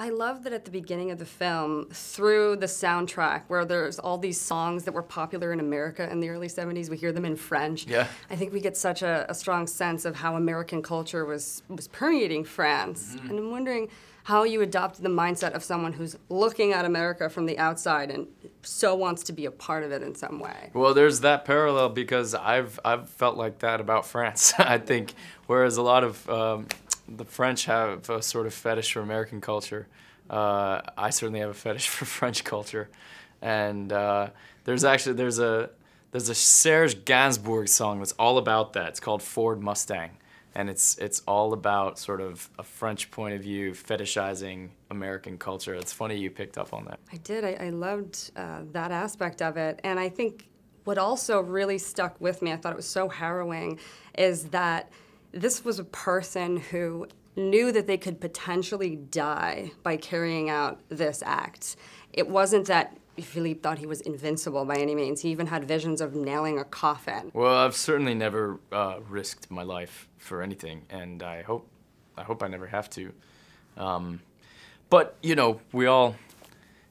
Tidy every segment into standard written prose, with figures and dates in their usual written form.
I love that at the beginning of the film, through the soundtrack, where there's all these songs that were popular in America in the early 70s, we hear them in French. Yeah. I think we get such a strong sense of how American culture was permeating France. And I'm wondering how you adopted the mindset of someone who's looking at America from the outside and so wants to be a part of it in some way. Well, there's that parallel because I've felt like that about France. I think whereas a lot of the French have a sort of fetish for American culture, I certainly have a fetish for French culture, and there's a Serge Gainsbourg song that's all about that. It's called Ford Mustang, and it's all about sort of a French point of view fetishizing American culture. It's funny you picked up on that. I did. I loved that aspect of it, and I think what also really stuck with me, I thought it was so harrowing, is that this was a person who knew that they could potentially die by carrying out this act. It wasn't that Philippe thought he was invincible by any means. He even had visions of nailing a coffin. Well, I've certainly never risked my life for anything, and I hope I never have to. But you know, we all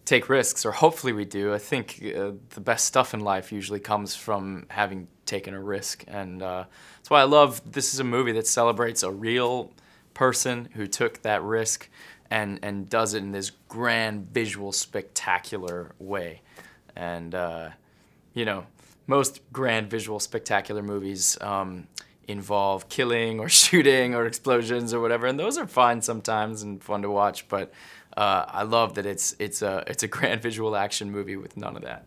take risks, or hopefully we do. I think the best stuff in life usually comes from having taken a risk, and that's why I love this is a movie that celebrates a real person who took that risk and does it in this grand, visual, spectacular way. And you know, most grand, visual, spectacular movies involve killing or shooting or explosions or whatever, and those are fine sometimes and fun to watch, but I love that it's a grand visual action movie with none of that.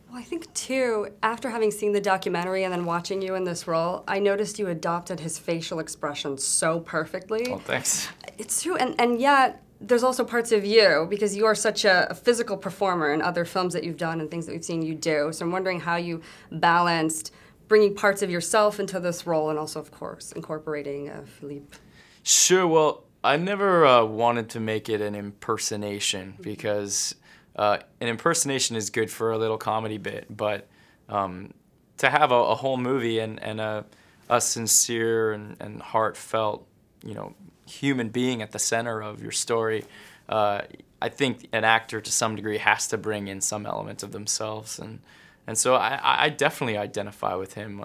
Well, I think, too, after having seen the documentary and then watching you in this role, I noticed you adopted his facial expressions so perfectly. Well, thanks. It's true, and yet there's also parts of you, because you are such a physical performer in other films that you've done and things that we've seen you do, so I'm wondering how you balanced bringing parts of yourself into this role and also, of course, incorporating Philippe. Sure, well, I never wanted to make it an impersonation because an impersonation is good for a little comedy bit, but to have a whole movie and a sincere and heartfelt, you know, human being at the center of your story, I think an actor to some degree has to bring in some element of themselves, and so I definitely identify with him.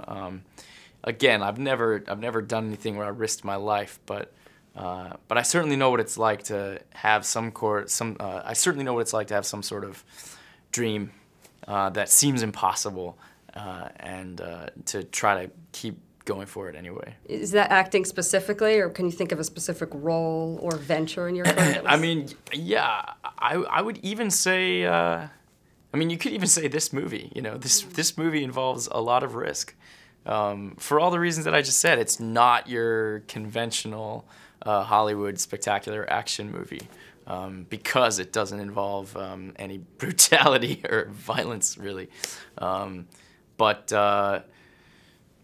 Again, I've never done anything where I risked my life, but I certainly know what it's like to have I certainly know what it's like to have some sort of dream that seems impossible, and to try to keep going for it anyway. Is that acting specifically, or can you think of a specific role or venture in your career? I mean, yeah, I would even say, I mean, you could even say this movie. You know, this movie involves a lot of risk. For all the reasons that I just said, it's not your conventional Hollywood spectacular action movie because it doesn't involve any brutality or violence, really. But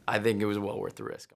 I think it was well worth the risk.